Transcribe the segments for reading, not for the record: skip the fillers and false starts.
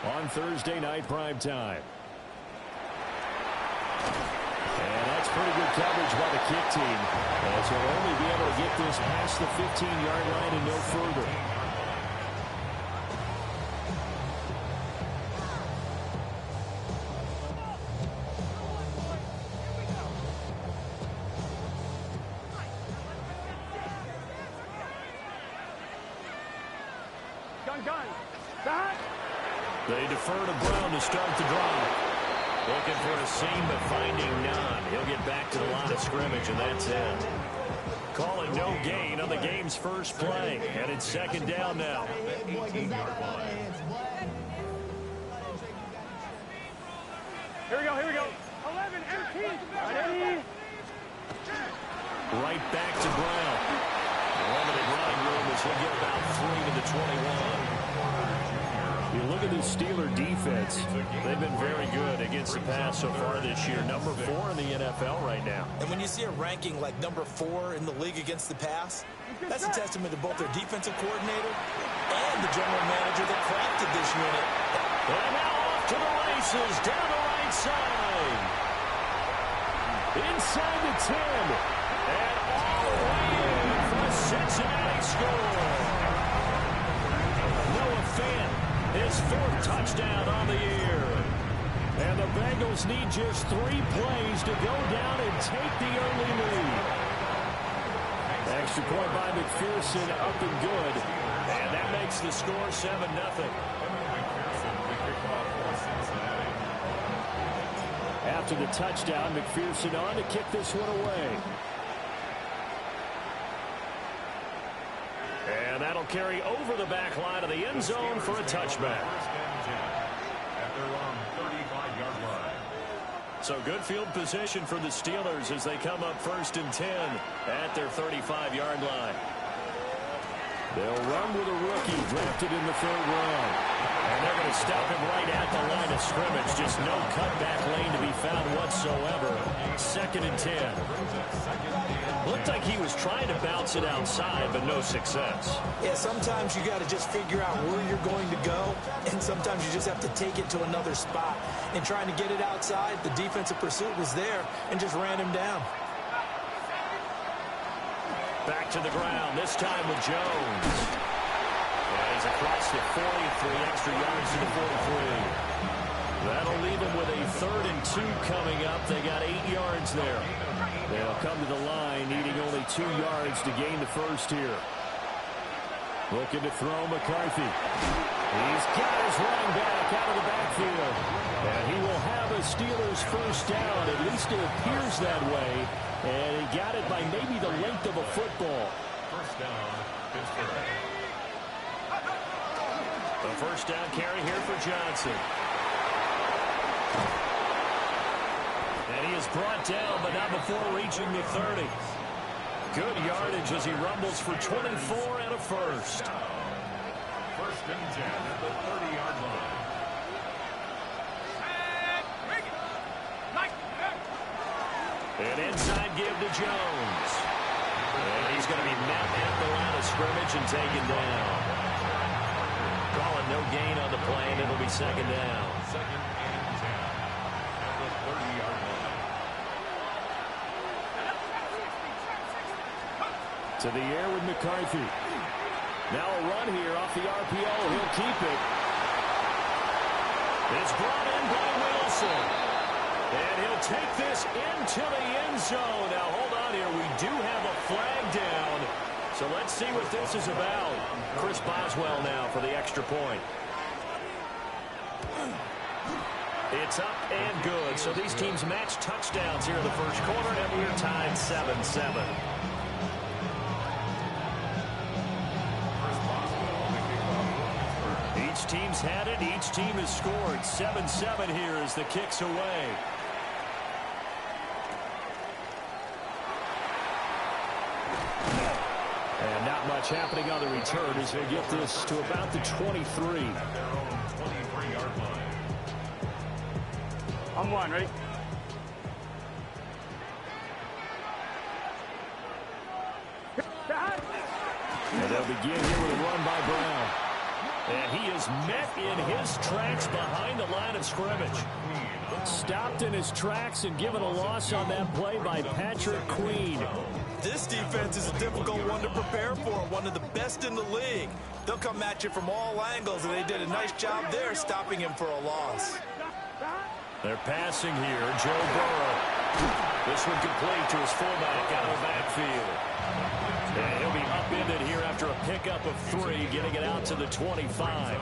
on Thursday night primetime. And that's pretty good coverage by the kick team, as he'll only be able to get this past the 15-yard line and no further. They defer to Brown to start the drive. Looking for a seam, but finding none. He'll get back to the line of scrimmage, and that's it. Calling no gain on the game's first play, and it's second down now. 18-yard line. Here we go. 11, empty. Ready? Right back to Brown. Limited running room as he'll get about 3 to the 21. You look at the Steeler defense. They've been very good against the pass so far this year. Number 4 in the NFL right now. And when you see a ranking like number 4 in the league against the pass, that's a testament to both their defensive coordinator and the general manager that crafted this unit. And now off to the races, down the right side. Inside the 10. And all the way in for a Cincinnati score. Noah Fant, his 4th touchdown on the year. And the Bengals need just 3 plays to go down and take the early lead. Extra point by McPherson, up and good. And that makes the score 7-0. After the touchdown, McPherson on to kick this one away. And that'll carry over the back line of the end zone for a touchback. So good field position for the Steelers as they come up 1st and 10 at their 35-yard line. They'll run with a rookie drafted in the 3rd round. And they're going to stop him right at the line of scrimmage. Just no cutback lane to be found whatsoever. 2nd and 10. Looked like he was trying to bounce it outside, but no success. Yeah, sometimes you got to just figure out where you're going to go, and sometimes you just have to take it to another spot. And trying to get it outside, the defensive pursuit was there and just ran him down. Back to the ground, this time with Jones. And he's across the 40, 3 extra yards to the 43. That'll leave them with a 3rd and 2 coming up. They got 8 yards there. They'll come to the line, needing only 2 yards to gain the first here. Looking to throw McCarthy. He's got his running back out of the backfield. And he will have a Steelers first down. At least it appears that way. And he got it by maybe the length of a football. First down, Pittsburgh. The first down carry here for Johnson. And he is brought down, but not before reaching the 30. Good yardage as he rumbles for 24 and a first. First and 10 at the 30-yard line. An inside give to Jones. And he's going to be met at the line of scrimmage and taken down. Calling no gain on the play, and it'll be second down. 2nd and 10 at the 30-yard line. To the air with McCarthy. Now a run here off the RPO. He'll keep it. It's brought in by Wilson. And he'll take this into the end zone. Now hold on here. We do have a flag down. So let's see what this is about. Chris Boswell now for the extra point. It's up and good. So these teams match touchdowns here in the first quarter, and we're tied 7-7. Each team's had it. Each team has scored. 7-7 here as the kick's away. And not much happening on the return as they get this to about the 23. At their own 23-yard line. I'm one, ready? And they'll begin here with a run by Brown. And he is met in his tracks behind the line of scrimmage. Stopped in his tracks and given a loss on that play by Patrick Queen. This defense is a difficult one to prepare for, one of the best in the league. They'll come at you from all angles, and they did a nice job there stopping him for a loss. They're passing here. Joe Burrow. This one complete to his fullback out of the backfield. And he'll be upended here after a pickup of 3, getting it out to the 25.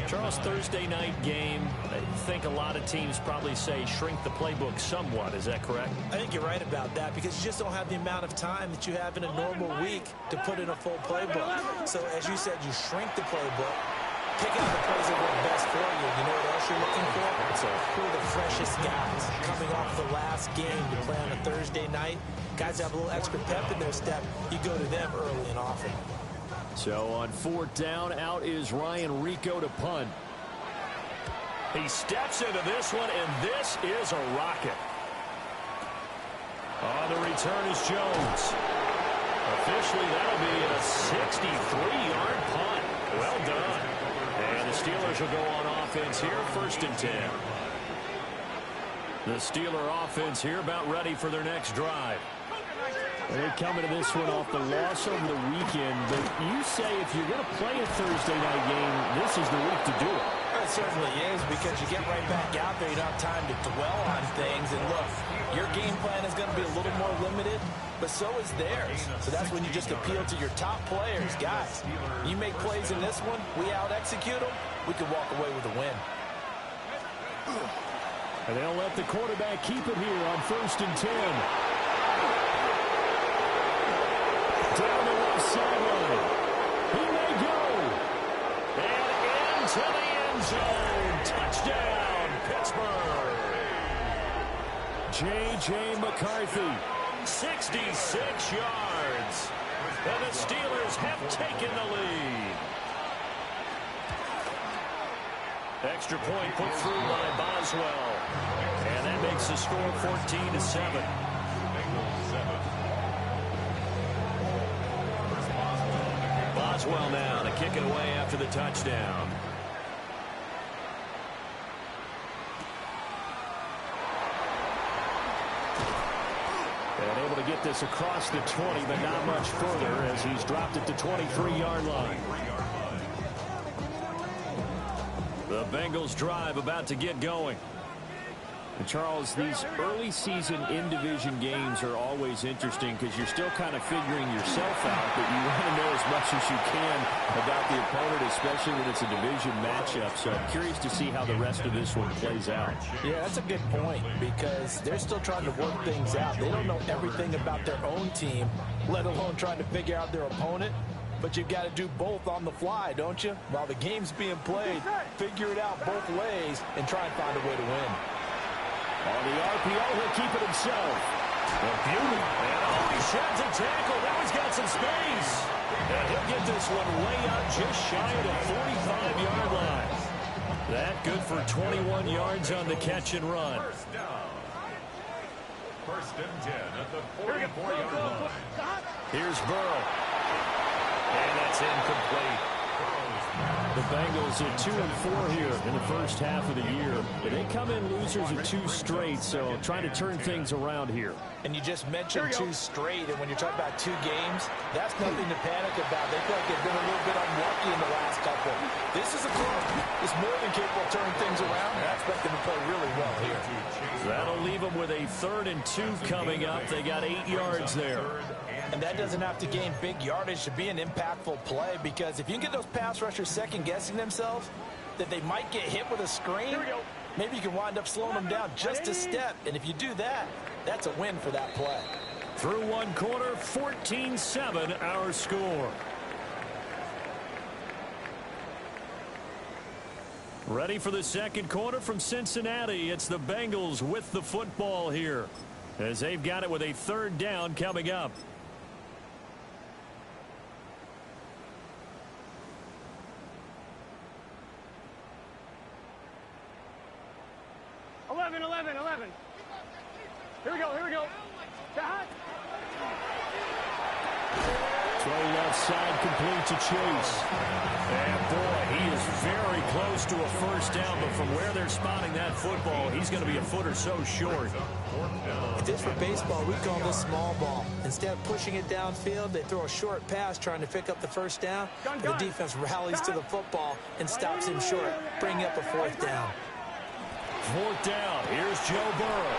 Charles, Thursday night game, I think a lot of teams probably say shrink the playbook somewhat. Is that correct? I think you're right about that because you just don't have the amount of time that you have in a normal week to put in a full playbook. So, as you said, you shrink the playbook, pick out the plays that work best for you. You know what else you're looking for? Who are the freshest guys coming off the last game to play on a Thursday night? Guys have a little extra pep in their step. You go to them early and often. So on 4th down, out is Ryan Rico to punt. He steps into this one, and this is a rocket. On the return is Jones. Officially, that'll be a 63-yard punt. Well done. And the Steelers will go on offense here, 1st and 10. The Steeler offense here about ready for their next drive. Well, they come into this one off the loss over the weekend, but you say if you're going to play a Thursday night game, this is the week to do it. It certainly is because you get right back out there. You don't have time to dwell on things. And look, your game plan is going to be a little more limited, but so is theirs. So that's when you just appeal to your top players. Guys, you make plays in this one, we out-execute them, we can walk away with a win. And they'll let the quarterback keep it here on 1st and 10. Down the left sideline. He may go. And into the end zone. Touchdown, Pittsburgh. J.J. McCarthy, 66 yards. And the Steelers have taken the lead. Extra point put through by Boswell. And that makes the score 14-7. Boswell now to kick it away after the touchdown. And able to get this across the 20, but not much further as he's dropped it to 23-yard line. The Bengals drive about to get going. And Charles, these early season in-division games are always interesting because you're still kind of figuring yourself out, but you want to know as much as you can about the opponent, especially when it's a division matchup. So I'm curious to see how the rest of this one plays out. Yeah, that's a good point because they're still trying to work things out. They don't know everything about their own team, let alone trying to figure out their opponent. But you've got to do both on the fly, don't you? While the game's being played, figure it out both ways and try and find a way to win. On the RPO, he'll keep it himself. A beauty. And oh, he sheds a tackle. Now he's got some space. And he'll get this one way out just shy of the 45-yard line. That good for 21 yards on the catch and run. First down. 1st and 10 at the 44-yard line. Here's Burrow. And that's incomplete. The Bengals at 2-4 here in the first half of the year. But they come in losers of 2 straight, so trying to turn things around here. And you just mentioned 2 straight, and when you're talking about 2 games, that's nothing to panic about. They feel like they've been a little bit unlucky in the last couple. This is a club that's more than capable of turning things around, and I expect them to play really well here. That'll leave them with a 3rd and 2 coming up. They got 8 yards there. And that doesn't have to gain big yardage to be an impactful play because if you can get those pass rushers second-guessing themselves that they might get hit with a screen, maybe you can wind up slowing them down just a step. And if you do that, that's a win for that play. Through one quarter, 14-7 our score. Ready for the second quarter from Cincinnati. It's the Bengals with the football here as they've got it with a 3rd down coming up. 11. Here we go. Throw left side, complete to Chase. And boy, he is very close to a first down, but from where they're spotting that football, he's going to be a foot or so short. If this were baseball, we call this small ball. Instead of pushing it downfield, they throw a short pass trying to pick up the first down. And the defense rallies to the football and stops him short, bringing up a fourth down. Fourth down. Here's Joe Burrow.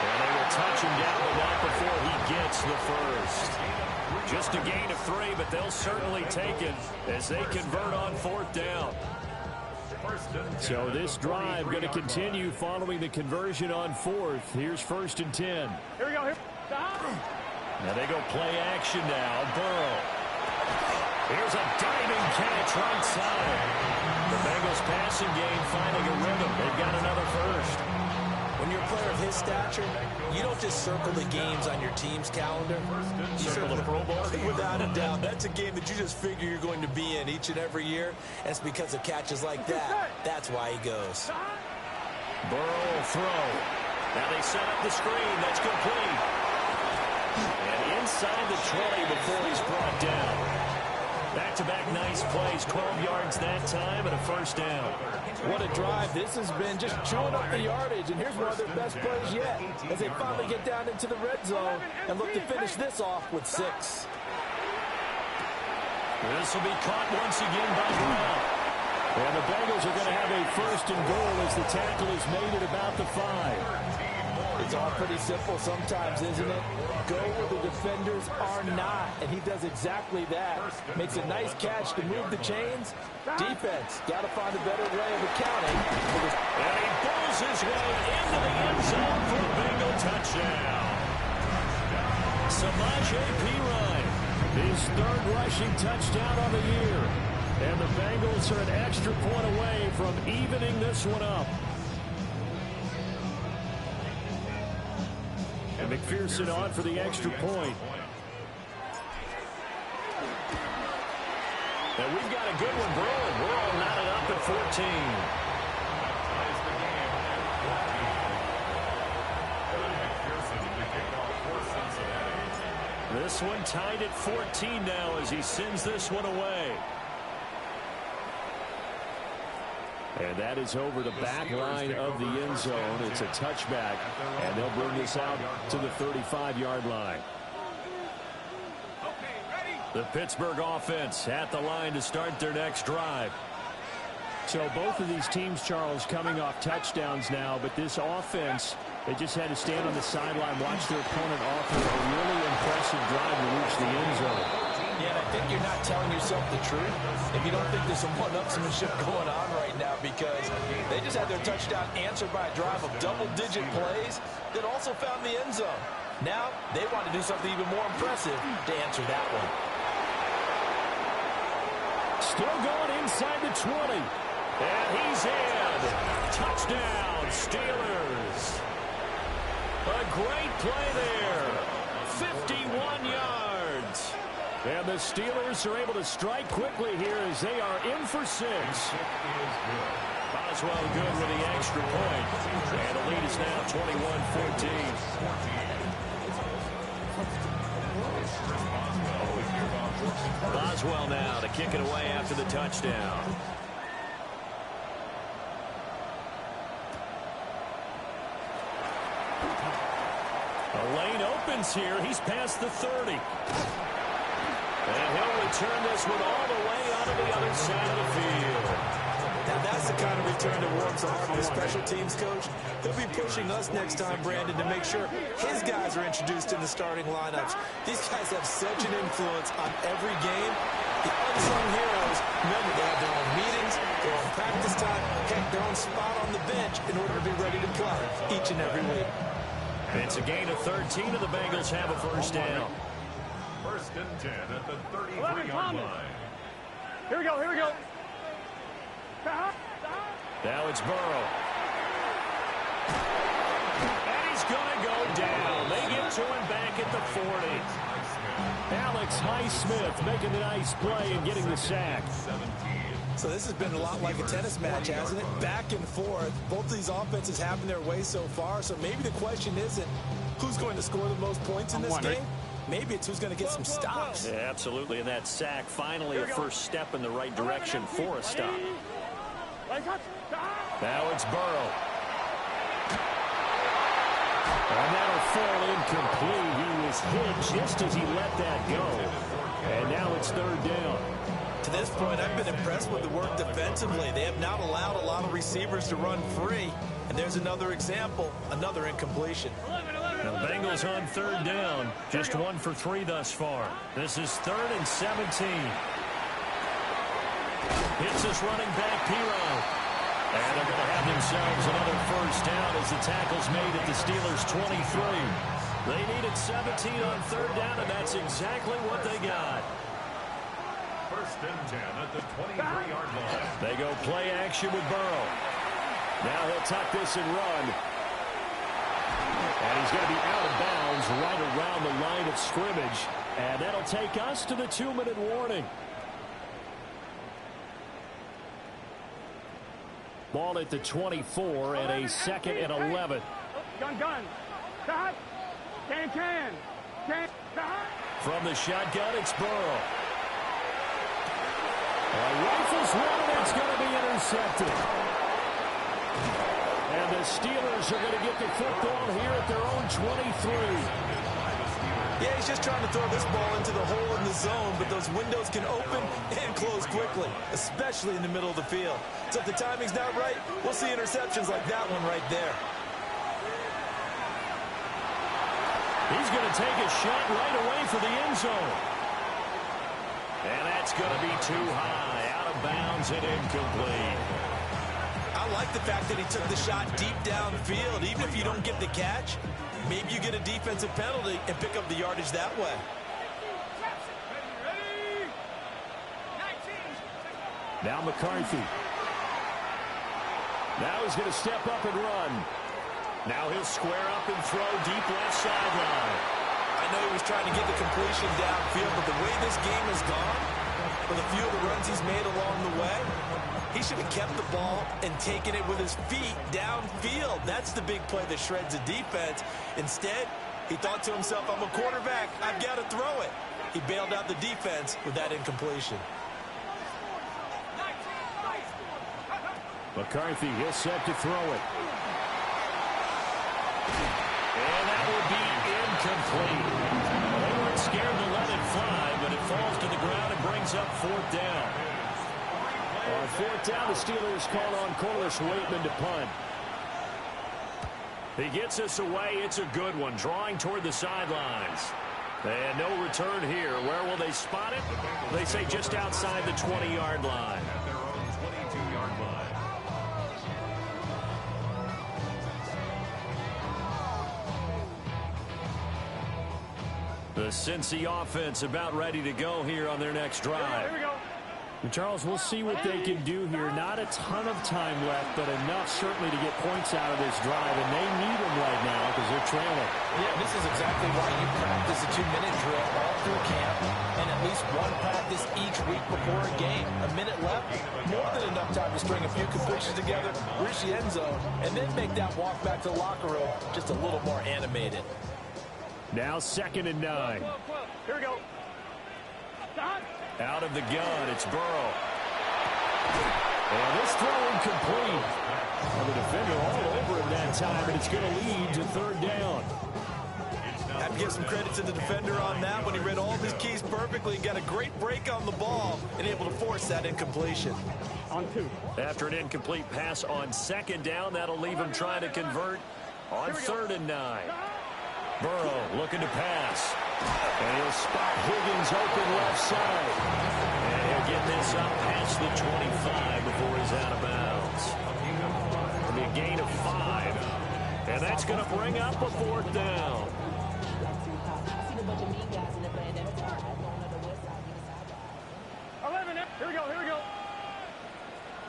And they will touch him down the net before he gets the first. Just a gain of 3, but they'll certainly take it as they convert on fourth down. So this drive going to continue following the conversion on fourth. Here's 1st and 10. Here we go. Here. Now they go play action now. Burrow. Here's a diving catch right side. The Bengals passing game finding a rhythm. They've got another first. When you're a player of his stature, you don't just circle the games on your team's calendar. You circle the Pro Bowl. Without a doubt, that's a game that you just figure you're going to be in each and every year. And it's because of catches like that. That's why he goes. Burrow will throw. Now they set up the screen. That's complete. And inside the 20 before he's brought down. Back-to-back nice plays, 12 yards that time and a first down. What a drive. This has been just chewing up the yardage, and here's one of their best plays yet as they finally get down into the red zone and look to finish this off with 6. This will be caught once again by Brown. And the Bengals are going to have a 1st and goal as the tackle is made at about the 5. It's all pretty simple sometimes, isn't it? Go where the defenders are not, and he does exactly that. Makes a nice catch to move the chains. Defense, got to find a better way of accounting. And he pulls his way into the end zone for a Bengal touchdown. Samaje Perine, his 3rd rushing touchdown on the year. And the Bengals are an extra point away from evening this one up. And McPherson on for the extra point. And we've got a good one brewing. We're all knotted up at 14. This one tied at 14 now as he sends this one away. And that is over the back line of the end zone. It's a touchback, and they'll bring this out to the 35-yard line. The Pittsburgh offense at the line to start their next drive. So both of these teams, Charles, coming off touchdowns now, but this offense, they just had to stand on the sideline, watch their opponent offer a really impressive drive to reach the end zone. Yeah, and I think you're not telling yourself the truth if you don't think there's some one-upsmanship going on right now, because they just had their touchdown answered by a drive of double-digit plays that also found the end zone. Now they want to do something even more impressive to answer that one. Still going inside the 20. And he's in. Touchdown, Steelers. A great play there. 51 yards. And the Steelers are able to strike quickly here as they are in for 6. Boswell good with the extra point. And the lead is now 21-14. Boswell now to kick it away after the touchdown. A lane opens here. He's past the 30. And he'll return this one all the way onto the other side of the field. Now that's the kind of return that warms the heart of the special teams coach. He'll be pushing us next time, Brandon, to make sure his guys are introduced in the starting lineups. These guys have such an influence on every game. The unsung heroes, remember, they have their own meetings, their own practice time, heck, their own spot on the bench in order to be ready to play each and every week. It's a gain of 13, and the Bengals have a first down. 1st and 10 at the 33-yard line. Here we go. Here we go. Now it's Burrow. And he's going to go down. They get to him back at the 40. Alex Highsmith making the nice play and getting the sack. So this has been a lot like a tennis match, hasn't it? Back and forth. Both of these offenses having their way so far. So maybe the question isn't who's going to score the most points in this game. Maybe it's who's going to get some stops. Yeah, absolutely, and that sack finally a first step in the right direction for a stop. Now it's Burrow. And that'll fall incomplete. He was hit just as he let that go. And now it's third down. To this point, I've been impressed with the work defensively. They have not allowed a lot of receivers to run free. And there's another example, another incompletion. The Bengals on third down. Just 1 for 3 thus far. This is 3rd and 17. Hits this running back, Pirro. And they're going to have themselves another first down as the tackle's made at the Steelers' 23. They needed 17 on third down, and that's exactly what they got. 1st and 10 at the 23-yard line. They go play action with Burrow. Now he'll tuck this and run. And he's going to be out of bounds right around the line of scrimmage. And that'll take us to the 2-minute warning. Ball at the 24 and a 2nd and 11. Gun. Stop. Can. From the shotgun, it's Burrow. Rifles one, and it's going to be intercepted. And the Steelers are going to get the football here at their own 23. Yeah, he's just trying to throw this ball into the hole in the zone, but those windows can open and close quickly, especially in the middle of the field. So if the timing's not right, we'll see interceptions like that one right there. He's going to take a shot right away for the end zone. And that's going to be too high, out of bounds and incomplete. I like the fact that he took the shot deep downfield. Even if you don't get the catch, maybe you get a defensive penalty and pick up the yardage that way. Now McCarthy. Now he's going to step up and run. Now he'll square up and throw deep left sideline. I know he was trying to get the completion downfield, but the way this game has gone, with a few of the runs he's made along the way, he should have kept the ball and taken it with his feet downfield. That's the big play that shreds the defense. Instead, he thought to himself, I'm a quarterback, I've got to throw it. He bailed out the defense with that incompletion. McCarthy, he'll set to throw it. And that will be incomplete. They weren't scared to let it fly, but it falls to the ground and brings up 4th down. On 4th down, the Steelers call on Corliss Waitman to punt. He gets us away. It's a good one, drawing toward the sidelines. And no return here. Where will they spot it? They say just outside the 20-yard line. At their own 22-yard line. The Cincy offense about ready to go here on their next drive. Here we go. Charles, we'll see what they can do here. Not a ton of time left, but enough certainly to get points out of this drive, and they need them right now because they're trailing. Yeah, this is exactly why you practice a 2-minute drill all through camp and at least one practice each week before a game. A minute left, more than enough time to string a few completions together, reach the end zone, and then make that walk back to the locker room just a little more animated. Now 2nd and 9. Here we go. Stop. Out of the gun, it's Burrow. And this throw incomplete. And the defender all over him that time, and it's going to lead to 3rd down. I have to give some credit to the defender on that when he read all of his keys perfectly and got a great break on the ball and able to force that incompletion. On 2. After an incomplete pass on 2nd down, that'll leave him trying to convert on 3rd and 9. Burrow looking to pass. And he'll spot Higgins open left side. And he'll get this up past the 25 before he's out of bounds. It'll be a gain of 5. And that's going to bring up a 4th down. Here we go.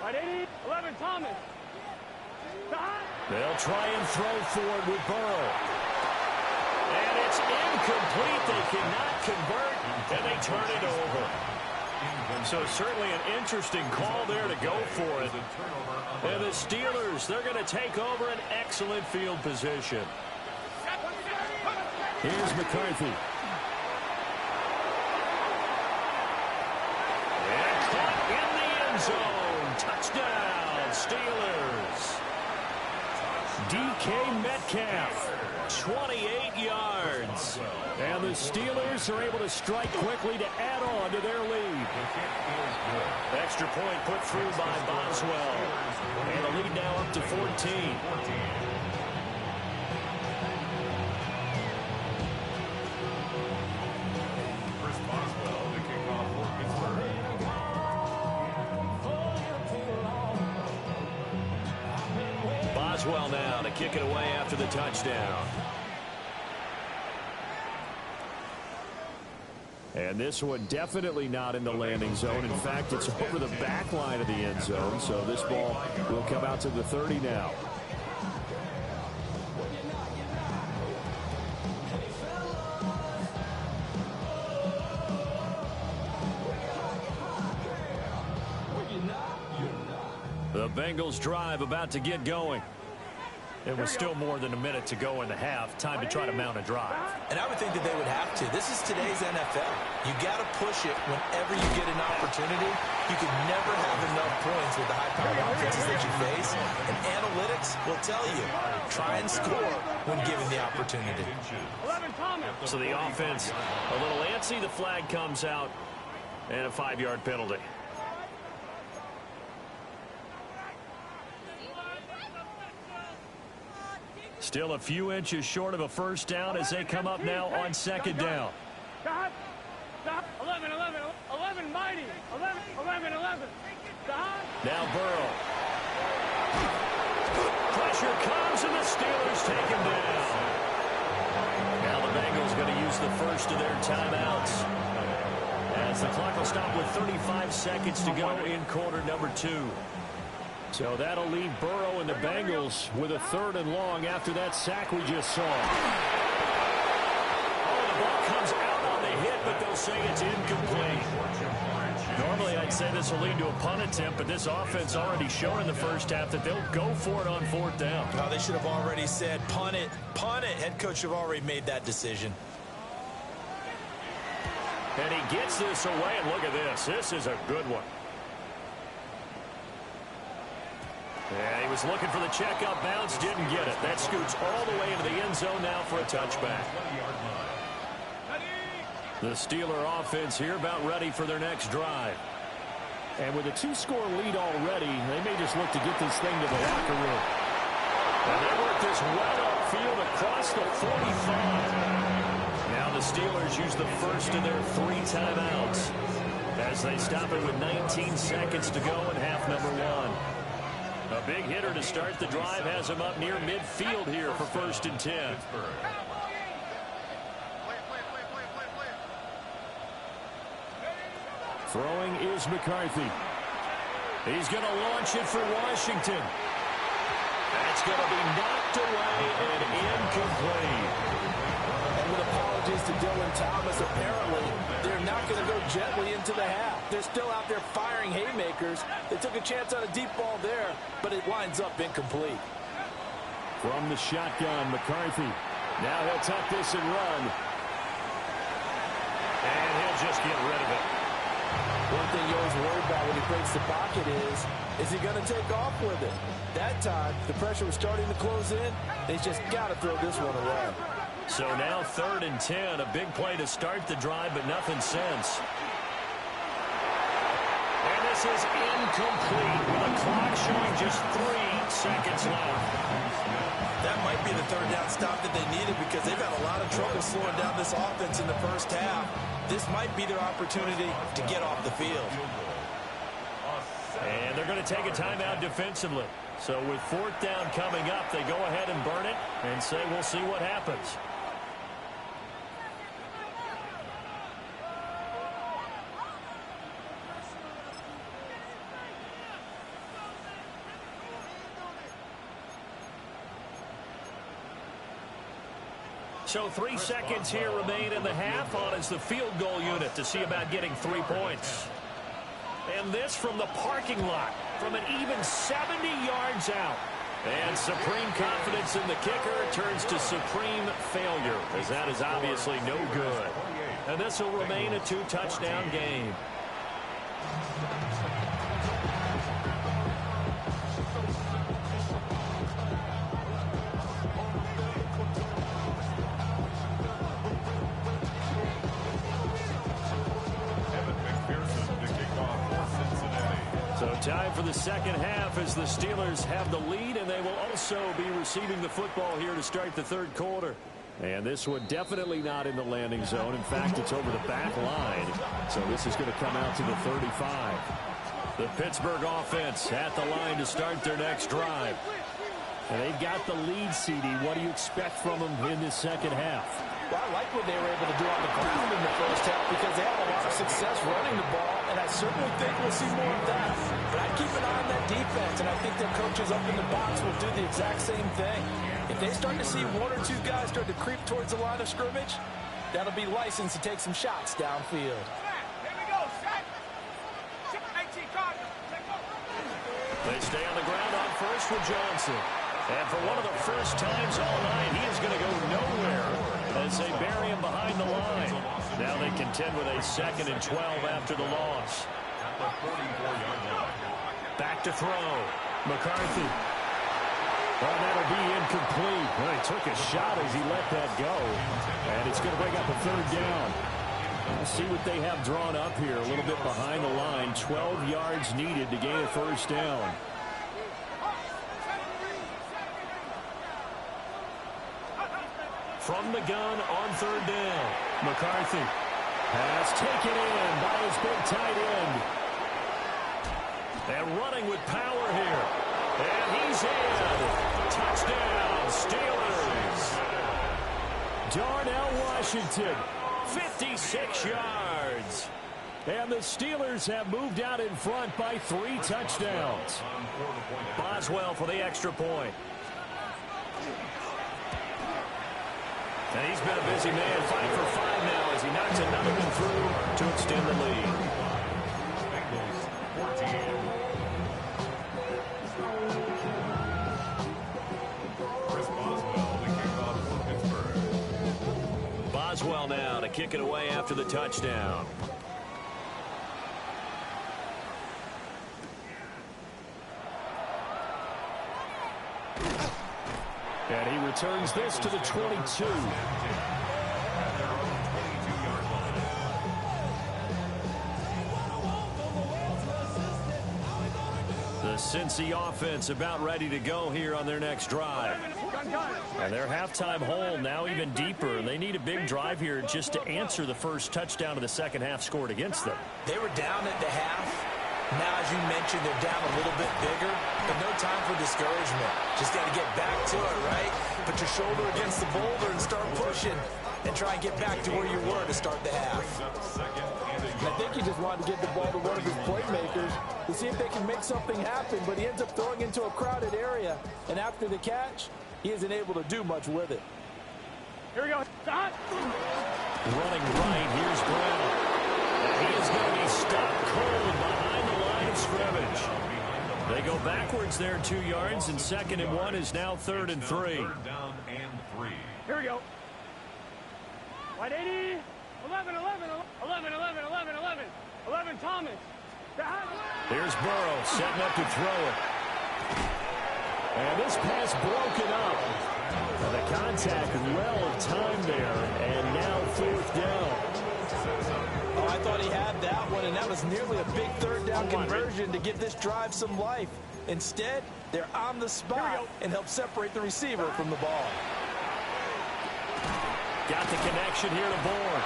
Right, 80, 11, Thomas. Stop. They'll try and throw forward with Burrow. And it's incomplete. They cannot convert, and they turn it over. So certainly an interesting call there to go for it. And the Steelers, they're going to take over an excellent field position. Here's McCarthy. end zone. Touchdown, Steelers. DK Metcalf, 28 yards. And the Steelers are able to strike quickly to add on to their lead. Extra point put through by Boswell. And the lead now up to 14. Boswell now to kick it away after the touchdown. And this one definitely not in the landing zone. In fact, it's over the back line of the end zone. So this ball will come out to the 30 now. The Bengals drive about to get going. It was still more than a minute to go in the half. Time to try to mount a drive. And I would think that they would have to. This is today's NFL. You got to push it whenever you get an opportunity. You can never have enough points with the high-powered offenses that you face. And analytics will tell you, try and score when given the opportunity. So the offense a little antsy. The flag comes out and a 5-yard penalty. Still a few inches short of a first down as they come up now on second down. Stop. 11, mighty. 11. Stop. Now Burrow. Pressure comes and the Steelers take him down. Now the Bengals going to use the first of their timeouts as the clock will stop with 35 seconds to go in quarter number 2. So that'll leave Burrow and the Bengals with a 3rd and long after that sack we just saw. Oh, the ball comes out on the hit, but they'll say it's incomplete. Normally I'd say this will lead to a punt attempt, but this offense already shown in the first half that they'll go for it on 4th down. Oh, they should have already said punt it. Punt it. Head coach have already made that decision. And he gets this away, and look at this. This is a good one. Yeah, he was looking for the check-up bounce, didn't get it. That scoots all the way into the end zone now for a touchback. The Steeler offense here about ready for their next drive. And with a 2-score lead already, they may just look to get this thing to the locker room. And they work this well upfield across the 45. Now the Steelers use the first of their 3 timeouts as they stop it with 19 seconds to go in half number 1. A big hitter to start the drive has him up near midfield here for 1st and 10. Throwing is McCarthy. He's going to launch it for Washington. That's going to be knocked away and incomplete. And with apologies to Dylan Thomas, apparently they're not going to go gently into the half. They're still out there firing haymakers. They took a chance on a deep ball there, but it winds up incomplete. From the shotgun, McCarthy. Now he'll tuck this and run. And he'll just get rid of it. One thing you always worry about when he breaks the pocket is he going to take off with it? That time, the pressure was starting to close in. They just got to throw this one away. So now 3rd and 10, a big play to start the drive, but nothing since. And this is incomplete with the clock showing just 3 seconds left. That might be the 3rd down stop that they needed because they've had a lot of trouble slowing down this offense in the first half. This might be their opportunity to get off the field. And they're going to take a timeout defensively. So with 4th down coming up, they go ahead and burn it and say we'll see what happens. So 3 seconds here remain in the half. On is the field goal unit to see about getting 3 points. And this from the parking lot from an even 70 yards out. And supreme confidence in the kicker turns to supreme failure, as that is obviously no good. And this will remain a 2-touchdown game. Time for the second half as the Steelers have the lead, and they will also be receiving the football here to start the third quarter. And this one definitely not in the landing zone. In fact, it's over the back line. So this is going to come out to the 35. The Pittsburgh offense at the line to start their next drive. And they've got the lead, CD. What do you expect from them in this second half? Well, I like what they were able to do on the ground in the first half because they had a lot of success running the ball, and I certainly think we'll see more of that. But I'd keep an eye on that defense, and I think their coaches up in the box will do the exact same thing. If they start to see one or two guys start to creep towards the line of scrimmage, that'll be licensed to take some shots downfield. Here we go, set. 18 Cardinals. They stay on the ground on first with Johnson. And for one of the first times all night, he is going to go nowhere as they bury him behind the line. Now they contend with a 2nd and 12 after the loss. Back to throw. McCarthy. Well, that'll be incomplete. Well, he took a shot as he let that go. And it's going to bring up a 3rd down. We'll see what they have drawn up here. A little bit behind the line. 12 yards needed to gain a 1st down. From the gun on 3rd down. McCarthy. Pass taken in by his big tight end. And running with power here. And he's in. Touchdown, Steelers. Darnell Washington, 56 yards. And the Steelers have moved out in front by 3 touchdowns. Boswell for the extra point. And he's been a busy man, 5 for 5 now as he knocks another one through to extend the lead. Boswell now to kick it away after the touchdown. And he returns this to the 22. The Cincy offense about ready to go here on their next drive. And their halftime hole now even deeper. They need a big drive here just to answer the first touchdown of the second half scored against them. They were down at the half. Now, as you mentioned, they're down a little bit bigger, but no time for discouragement. Just got to get back to it, right? Put your shoulder against the boulder and start pushing and try and get back to where you were to start the half. And I think he just wanted to get the ball to one of his playmakers to see if they can make something happen, but he ends up throwing into a crowded area, and after the catch, he isn't able to do much with it. Here we go. Stop. Running right, here's Brown. And he is going to be stopped cold behind the line of scrimmage. They go backwards there 2 yards, and 2nd and 1 is now 3rd and 3. Here we go. White 80. 11, 11, 11, 11, 11, 11. 11, Thomas. Here's Burrow setting up to throw it. And this pass broken up. And the contact well timed there, and now 4th down. Oh, I thought he had that one, and that was nearly a big 3rd down conversion to give this drive some life. Instead, they're on the spot and help separate the receiver from the ball. Got the connection here to Bourne.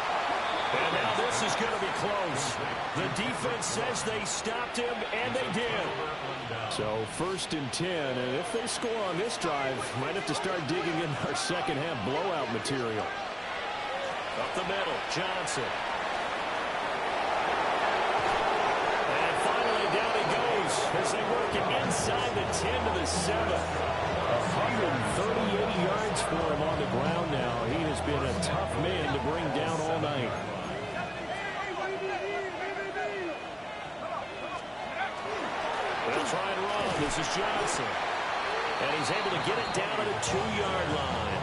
And now this is going to be close. The defense says they stopped him, and they did. So 1st and 10, and if they score on this drive, might have to start digging in our second half blowout material. Up the middle, Johnson. And finally down he goes as they work it inside the 10 to the 7. 138 yards for him on the ground now. He has been a tough man to bring down all night. They'll try and run. This is Johnson. And he's able to get it down to the 2-yard line.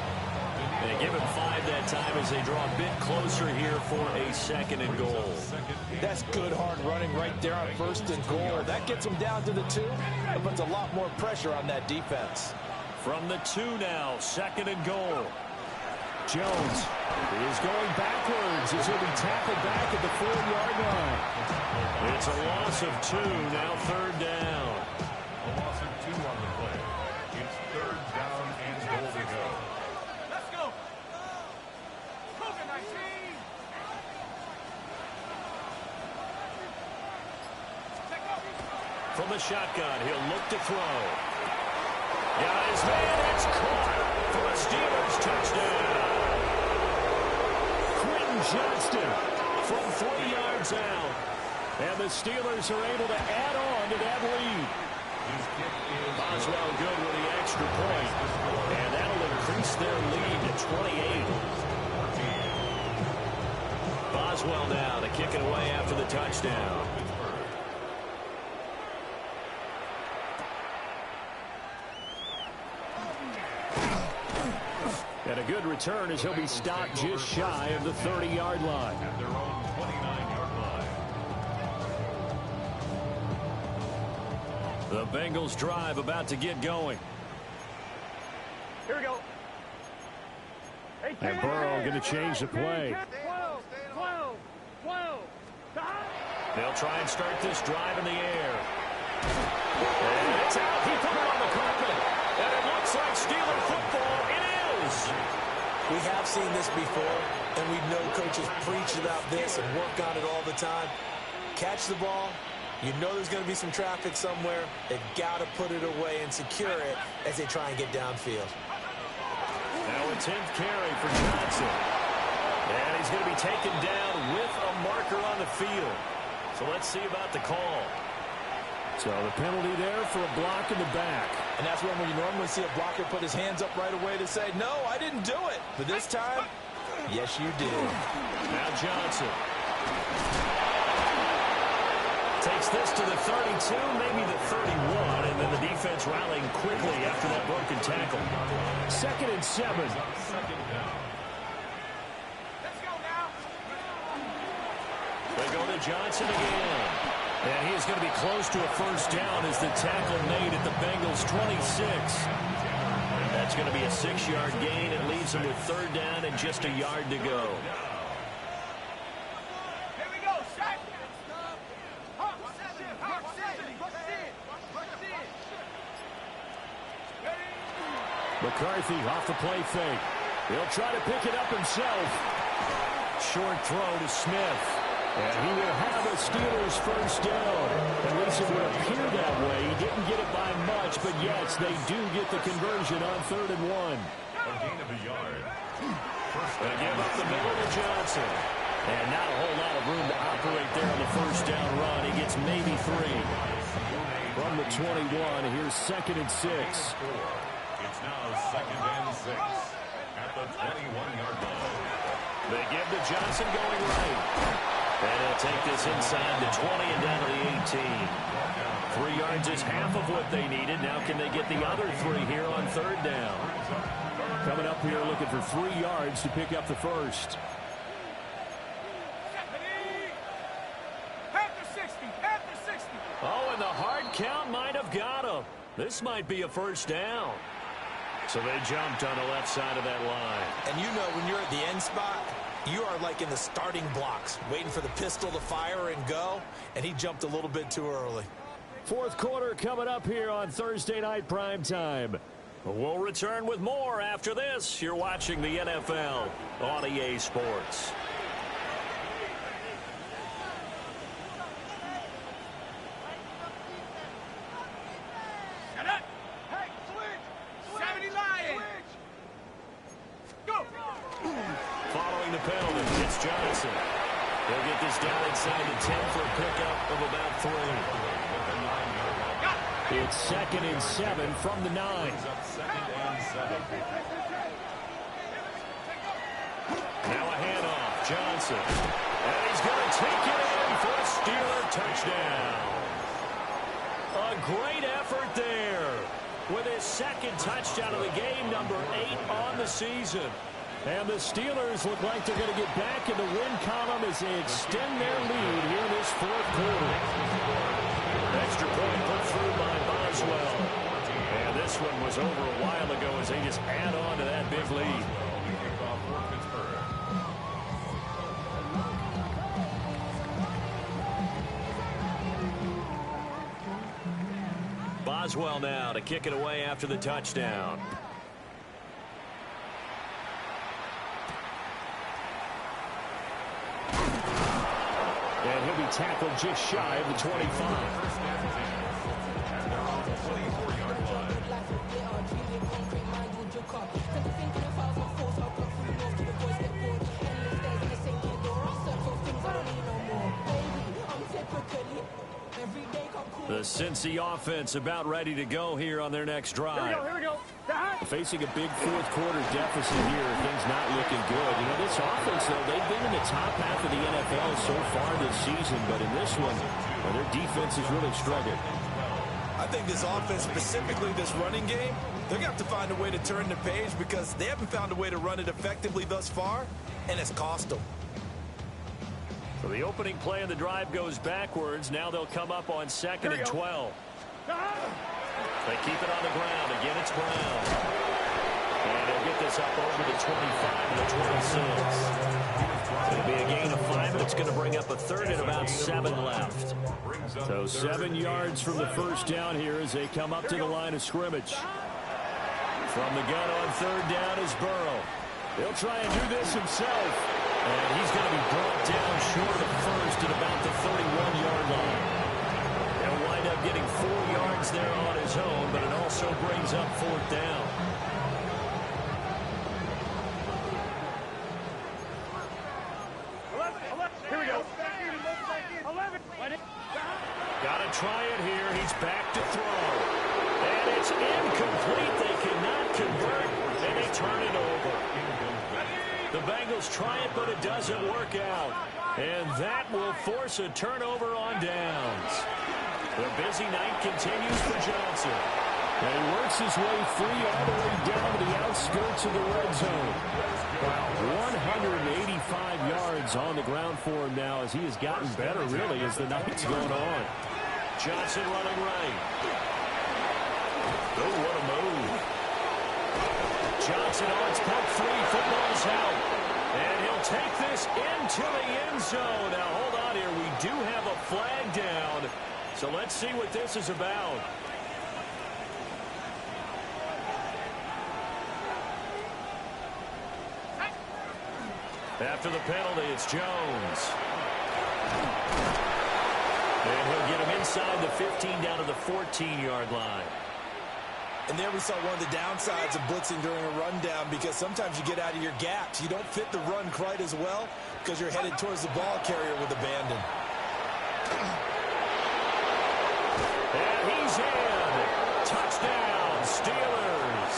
And they give him 5 that time as they draw a bit closer here for a 2nd and goal. That's good hard running right there on 1st and goal. That gets them down to the 2. It puts a lot more pressure on that defense. From the 2 now, 2nd and goal. Jones is going backwards as he'll be tackled back at the 4-yard line. It's a loss of 2, now third down. A loss of 2 on the play. It's third down and goal to go. Let's go. Cougar 19. From the shotgun, he'll look to throw. Got his man, it's caught for a Steelers touchdown. Quentin Johnston from 3 yards out. And the Steelers are able to add on to that lead. Boswell good with the extra point. And that'll increase their lead to 28. Boswell now to kick it away after the touchdown. And a good return as he'll be stopped just shy of the 30-yard line. At their own 29-yard line. The Bengals drive about to get going. Here we go. And Burrow going to change the play. 12. They'll try and start this drive in the air. And it's out. He put it on the carpet. And it looks like Steeler football. It is. We have seen this before, and we know coaches preach about this and work on it all the time. Catch the ball. You know there's going to be some traffic somewhere. They've got to put it away and secure it as they try and get downfield. Now a 10th carry for Johnson. And he's going to be taken down with a marker on the field. So let's see about the call. So the penalty there for a block in the back. And that's when you normally see a blocker put his hands up right away to say, no, I didn't do it. But this time, yes, you did. Now Johnson. Takes this to the 32, maybe the 31, and then the defense rallying quickly after that broken tackle. 2nd and 7. Second down. Let's go now. They go to Johnson again. And he is going to be close to a first down as the tackle made at the Bengals' 26. That's going to be a 6-yard gain. It leaves them with third down and just a yard to go. Here we go. Set. McCarthy off the play fake. He'll try to pick it up himself. Short throw to Smith. And he will have a Steelers first down. At least it would appear that way. He didn't get it by much, but yes, they do get the conversion on 3rd and 1. A gain of a yard. They give up the middle to Johnson. And not a whole lot of room to operate there on the first down run. He gets maybe 3. From the 21, here's 2nd and 6. It's now 2nd and 6 at the 21-yard line. They give to Johnson going right. And he'll take this inside the 20 and down to the 18. 3 yards is half of what they needed. Now can they get the other 3 here on 3rd down? Coming up here looking for 3 yards to pick up the first. After 60. Oh, and the hard count might have got him. This might be a first down. So they jumped on the left side of that line. And you know when you're at the end spot, you are like in the starting blocks, waiting for the pistol to fire and go, and he jumped a little bit too early. 4th quarter coming up here on Thursday Night Prime Time. We'll return with more after this. You're watching the NFL on EA Sports. Shut up. Hey, switch. 70 Lions. Go. Following the penalty, it's Johnson. He'll get this down inside the 10 for a pickup of about 3. It's 2nd and 7 from the 9. Now a handoff, Johnson. And he's going to take it in for a Steeler touchdown. A great effort there with his 2nd touchdown of the game, number 8 on the season. And the Steelers look like they're going to get back in the win column as they extend their lead here in this 4th quarter. Extra point put through by Boswell. And this one was over a while ago as they just add on to that big lead. Boswell now to kick it away after the touchdown. And he'll be tackled just shy of the 25. The Cincy offense about ready to go here on their next drive. Here we go. Facing a big fourth quarter deficit here, things not looking good. You know, this offense, though, they've been in the top half of the NFL so far this season, but in this one, well, their defense has really struggled. I think this offense, specifically this running game, they're going to have to find a way to turn the page because they haven't found a way to run it effectively thus far, and it's cost them. So the opening play of the drive goes backwards. Now they'll come up on 2nd and 12. They keep it on the ground. Again, it's Brown. And they'll get this up over the 25 and the 26. It'll be a gain of 5, and it's going to bring up a third and about 7 left. So 7 yards from the first down here as they come up to the line of scrimmage. From the gun on 3rd down is Burrow. He'll try and do this himself. And he's going to be brought down short of first at about the 31-yard line. He'll wind up getting 4 yards there on his own, but it also brings up 4th down. Here we go. 11. Got to try it here. He's back to throw. And it's incomplete. They cannot convert, and they turn it over. The Bengals try it, but it doesn't work out. And that will force a turnover on downs. The busy night continues for Johnson. And he works his way free all the way down to the outskirts of the red zone. Wow, 185 yards on the ground for him now as he has gotten better, really, as the night's gone on. Johnson running right. Oh, what a move. Johnson on its punt 3. Football's out. And he'll take this into the end zone. Now, hold on here. We do have a flag down. So let's see what this is about. After the penalty, it's Jones. And he'll get him inside the 15 down to the 14-yard line. And there we saw one of the downsides of blitzing during a rundown because sometimes you get out of your gaps. You don't fit the run quite as well because you're headed towards the ball carrier with abandon. And he's in. Touchdown, Steelers.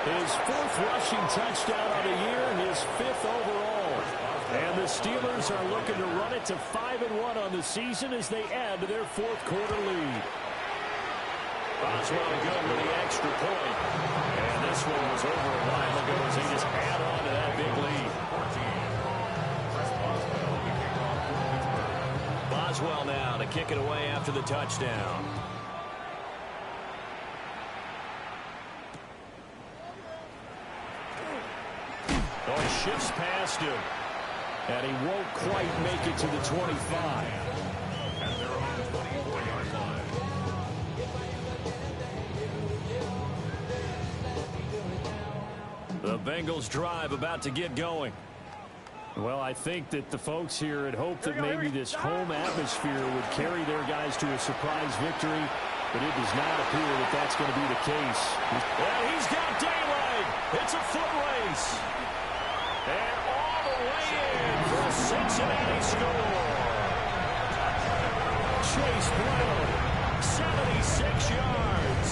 His 4th rushing touchdown of the year, his 5th overall. And the Steelers are looking to run it to 5-1 on the season as they add to their 4th quarter lead. Boswell good with the extra point. And this one was over a while ago as they just add on to that big lead. Boswell now to kick it away after the touchdown. Oh, he shifts past him. And he won't quite make it to the 25. The Bengals drive about to get going. Well, I think that the folks here had hoped that maybe this home atmosphere would carry their guys to a surprise victory, but it does not appear that that's going to be the case. And he's got daylight. It's a foot race. And all the way in for a Cincinnati score. Chase Brown, 76 yards.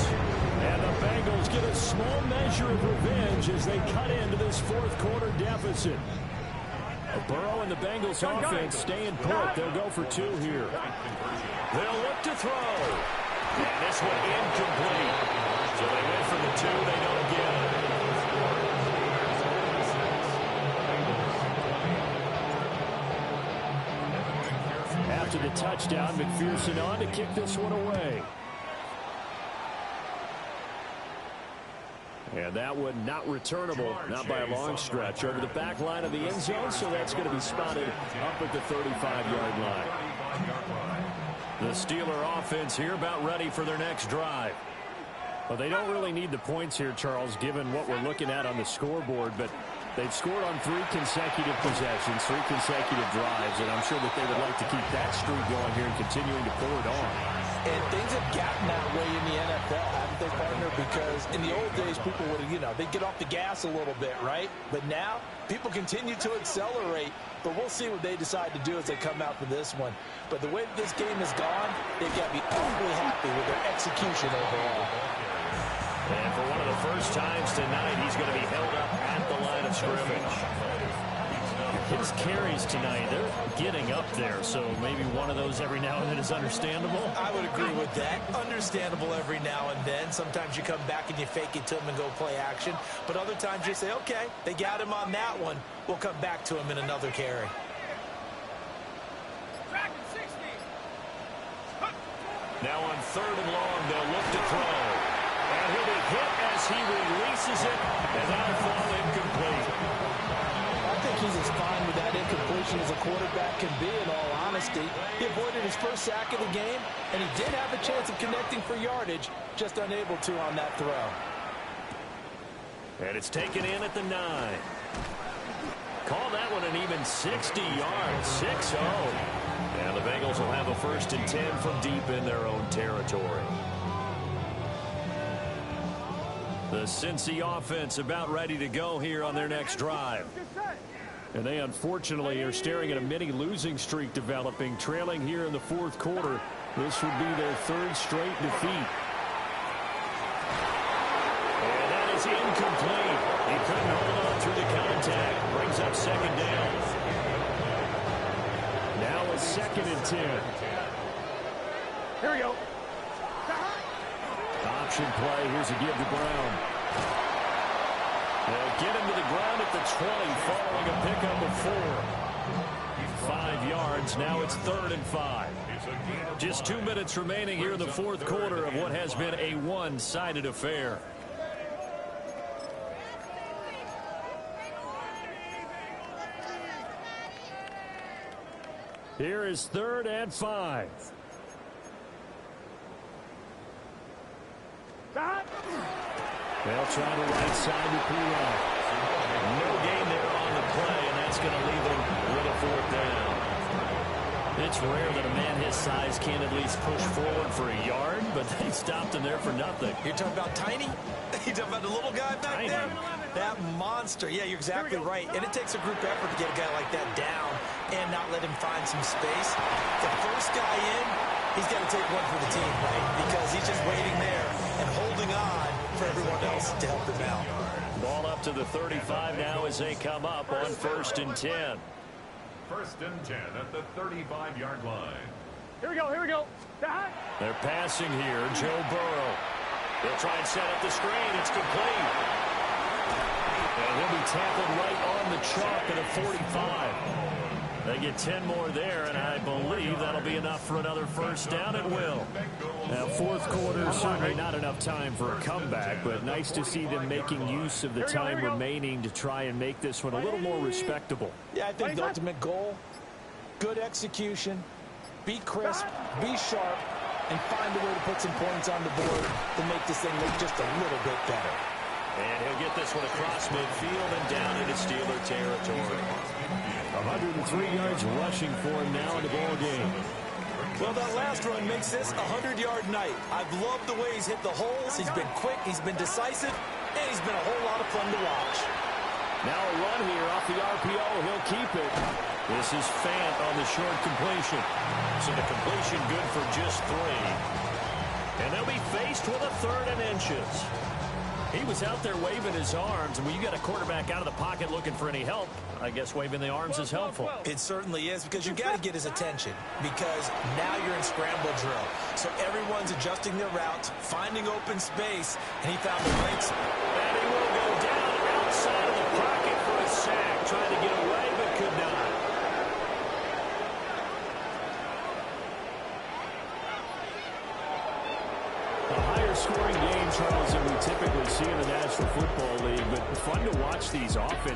And the Bengals get a small measure of revenge as they cut into this 4th quarter deficit. Burrow and the Bengals offense staying put. They'll go for 2 here. They'll look to throw. And this one incomplete. So they went for the 2. They don't get it. After the touchdown, McPherson on to kick this one away. And that one not returnable, not by a long stretch, over the back line of the end zone, so that's going to be spotted up at the 35-yard line. The Steeler offense here about ready for their next drive. Well, they don't really need the points here, Charles, given what we're looking at on the scoreboard, but they've scored on 3 consecutive possessions, 3 consecutive drives, and I'm sure that they would like to keep that streak going here and continuing to pour it on. And things have gotten that way in the NFL, haven't they, partner? Because in the old days, people would, they'd get off the gas a little bit, right? But now, people continue to accelerate. But we'll see what they decide to do as they come out for this one. But the way this game has gone, they've got to be awfully happy with their execution overall. And for one of the first times tonight, he's going to be held up at the line of scrimmage. His carries tonight, they're getting up there, so maybe one of those every now and then is understandable. I would agree with that. Understandable every now and then. Sometimes you come back and you fake it to him and go play action. But other times you say, okay, they got him on that one. We'll come back to him in another carry. Now on 3rd and long, they'll look to throw. And he'll be hit as he releases it, and that'll fall incomplete. I think he's as fine with that incompletion as a quarterback can be, in all honesty. He avoided his first sack of the game, and he did have a chance of connecting for yardage, just unable to on that throw. And it's taken in at the 9. Call that one an even 60 yards, 6-0. And the Bengals will have a 1st and 10 from deep in their own territory. The Cincy offense about ready to go here on their next drive. And they unfortunately are staring at a mini losing streak developing, trailing here in the 4th quarter. This would be their 3rd straight defeat. And that is incomplete. He couldn't hold on through the contact. Brings up 2nd down. Now a 2nd and 10. Here we go. Option play. Here's a give to Brown. They'll get him to the ground at the 20 following a pickup of 4. 5 yards. Now it's 3rd and 5. Just 2 minutes remaining here in the 4th quarter of what has been a one-sided affair. Here is 3rd and 5. They'll try the right side to Pirog. No gain there on the play, and that's going to leave them with a 4th down. It's rare that a man his size can't at least push forward for a yard, but they stopped him there for nothing. You're talking about Tiny? You're talking about the little guy back there? That monster. Yeah, you're exactly right. And it takes a group effort to get a guy like that down and not let him find some space. The first guy in, he's got to take one for the team, right? Because he's just waiting there and holding on for everyone else to help him out. Ball up to the 35 now as they come up on 1st and 10. 1st and 10 at the 35-yard line. Here we go, here we go. They're passing here. Joe Burrow. They'll try and set up the screen. It's complete. And he'll be tackled right on the chalk at a 45. They get 10 more there, and I believe that'll be enough for another 1st down. It will. Now, 4th quarter, certainly not enough time for a comeback, but nice to see them making use of the time remaining to try and make this one a little more respectable. Yeah, I think the ultimate goal, good execution, be crisp, be sharp, and find a way to put some points on the board to make this thing look just a little bit better. And he'll get this one across midfield and down into Steeler territory. 103 yards rushing for him now in the ball game. Well, that last run makes this a 100-yard night. I've loved the way he's hit the holes. He's been quick, he's been decisive, and he's been a whole lot of fun to watch. Now a run here off the RPO. He'll keep it. This is Fant on the short completion. So the completion good for just 3. And they'll be faced with a 3rd and inches. He was out there waving his arms, and when you got a quarterback out of the pocket looking for any help, I guess waving the arms is helpful. It certainly is, because you've got to get his attention, because now you're in scramble drill. So everyone's adjusting their routes, finding open space, and he found the right spot. And he will go down outside of the pocket for a sack, trying to get away but could not. A higher scoring game, Charles, than we typically see in the National Football League, but fun to watch these offenses.